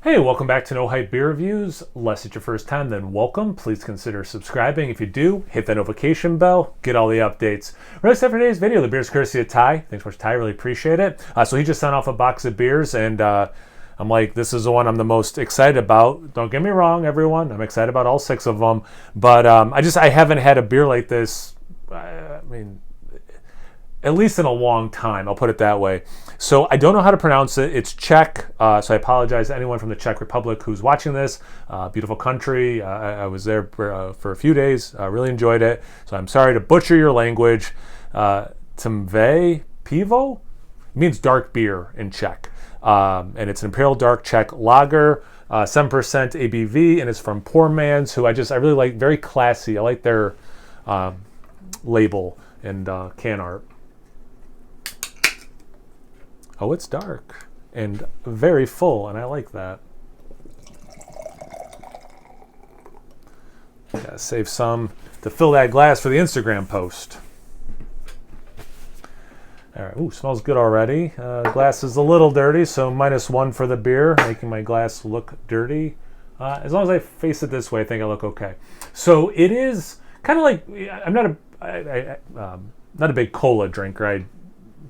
Hey, welcome back to No Hype Beer Reviews. Unless it's your first time, then welcome. Please consider subscribing. If you do, hit that notification bell, get all the updates. Really except for today's video, the beer's courtesy of Ty. Thanks so much, Ty. Really appreciate it. So he just sent off a box of beers, and I'm like, this is the one I'm the most excited about. Don't get me wrong, everyone. I'm excited about all 6 of them, but I haven't had a beer like this. At least in a long time, I'll put it that way. So I don't know how to pronounce it. It's Czech, so I apologize to anyone from the Czech Republic who's watching this. Beautiful country. I was there for a few days. Really enjoyed it. So I'm sorry to butcher your language. Tmave, Pivo? It means dark beer in Czech. And it's an Imperial dark Czech lager, 7% ABV, and it's from Poor Man's, who I really like. Very classy. I like their label and can art. Oh, it's dark and very full, and I like that. Gotta save some to fill that glass for the Instagram post. All right, ooh, smells good already. Glass is a little dirty, so -1 for the beer, making my glass look dirty. As long as I face it this way, I think I look okay. So it is kind of like, I'm not a big cola drinker. I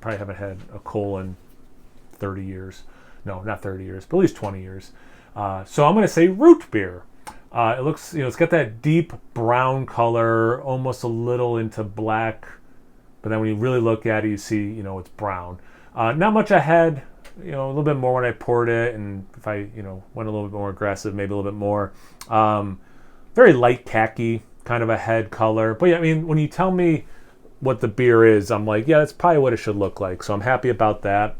probably haven't had a cola in 30 years. No, not 30 years, but at least 20 years. So I'm going to say root beer. It looks, it's got that deep brown color, almost a little into black. But then when you really look at it, you see, it's brown. Not much ahead, a little bit more when I poured it. And if I, went a little bit more aggressive, maybe a little bit more. Very light khaki kind of a head color. But yeah, when you tell me what the beer is, I'm like, yeah, that's probably what it should look like. So I'm happy about that.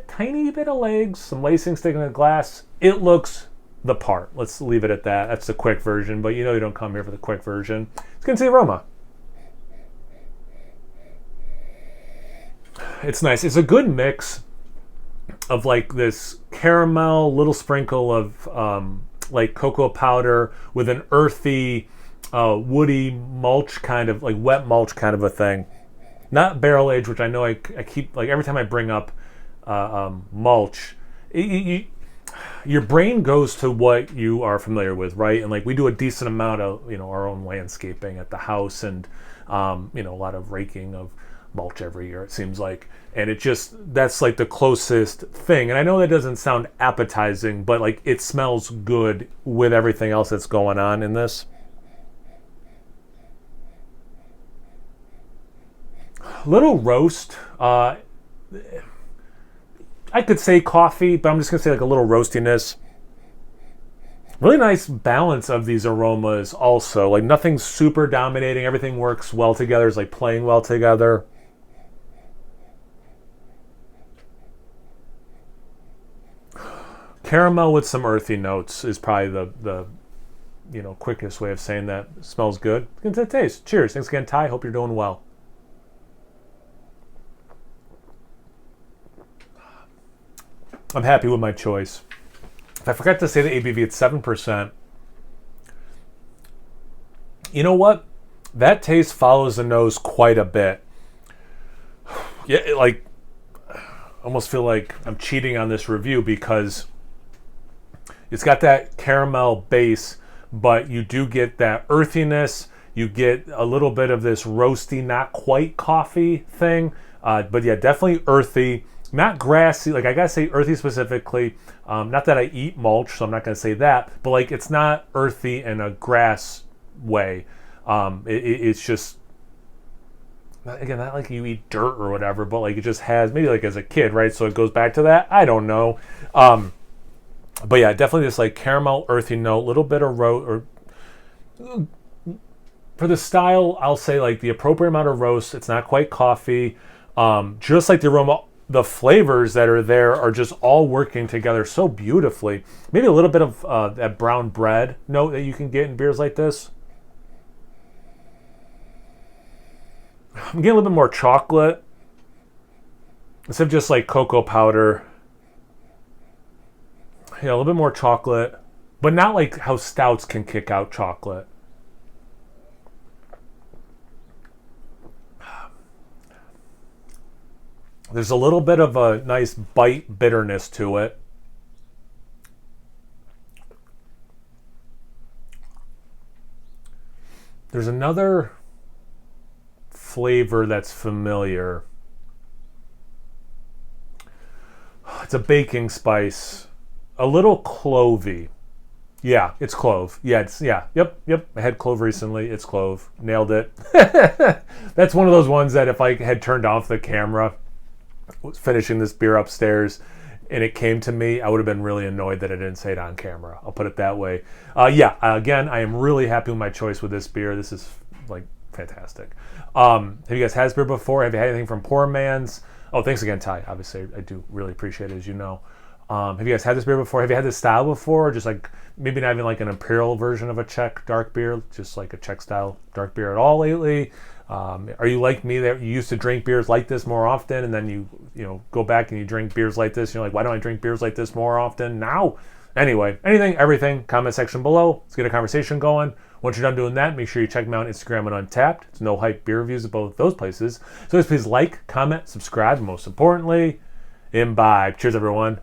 Tiny bit of legs, some lacing sticking in the glass. It looks the part. Let's leave it at that. That's the quick version, but you don't come here for the quick version. Let's get into the aroma. It's nice. It's a good mix of like this caramel, little sprinkle of like cocoa powder with an earthy, woody mulch kind of, like wet mulch kind of a thing. Not barrel aged, which I know I keep, like every time I bring up mulch, your brain goes to what you are familiar with, right? And like we do a decent amount of our own landscaping at the house, and a lot of raking of mulch every year, it seems like. And that's like the closest thing. And I know that doesn't sound appetizing, but like it smells good with everything else that's going on in this. Little roast. I could say coffee, but I'm just gonna say like a little roastiness. Really nice balance of these aromas also. Like nothing's super dominating. Everything works well together. It's like playing well together. Caramel with some earthy notes is probably the quickest way of saying that. Smells good. Get into the taste. Cheers. Thanks again, Ty. Hope you're doing well. I'm happy with my choice. I forgot to say the ABV, it's 7%. You know what? That taste follows the nose quite a bit. Yeah, I almost feel like I'm cheating on this review because it's got that caramel base, but you do get that earthiness. You get a little bit of this roasty, not quite coffee thing. But yeah, definitely earthy. Not grassy, like I gotta say earthy specifically. Not that I eat mulch, so I'm not gonna say that, but like it's not earthy in a grass way. It's just, again, not like you eat dirt or whatever, but like it just has, maybe like as a kid, right? So it goes back to that. I don't know. But yeah, definitely this like caramel earthy note, little bit of roast, or for the style, I'll say like the appropriate amount of roast. It's not quite coffee. Just like the aroma. The flavors that are there are just all working together so beautifully. Maybe a little bit of that brown bread note that you can get in beers like this. I'm getting a little bit more chocolate instead of just like cocoa powder. Yeah, a little bit more chocolate, but not like how stouts can kick out chocolate. There's a little bit of a nice bite bitterness to it. There's another flavor that's familiar. It's a baking spice. A little clovey. Yeah, it's clove. Yep. I had clove recently. It's clove. Nailed it. That's one of those ones that if I had turned off the camera, was finishing this beer upstairs, and it came to me, I would have been really annoyed that I didn't say it on camera. I'll put it that way. Again, I am really happy with my choice with this beer. This is like fantastic. Have you guys had this beer before? Have you had anything from Poor Man's? Oh, thanks again, Ty. Obviously, I do really appreciate it, as you know. Have you guys had this beer before? Have you had this style before? Or just like maybe not even like an Imperial version of a Czech dark beer, just like a Czech style dark beer at all lately? Are you like me that you used to drink beers like this more often, and then you go back and you drink beers like this? You're like, why don't I drink beers like this more often now? Anyway, anything, everything, comment section below. Let's get a conversation going. Once you're done doing that, make sure you check me out on Instagram and Untapped. It's No Hype Beer Reviews at both those places. So please like, comment, subscribe, and most importantly, imbibe. Cheers, everyone.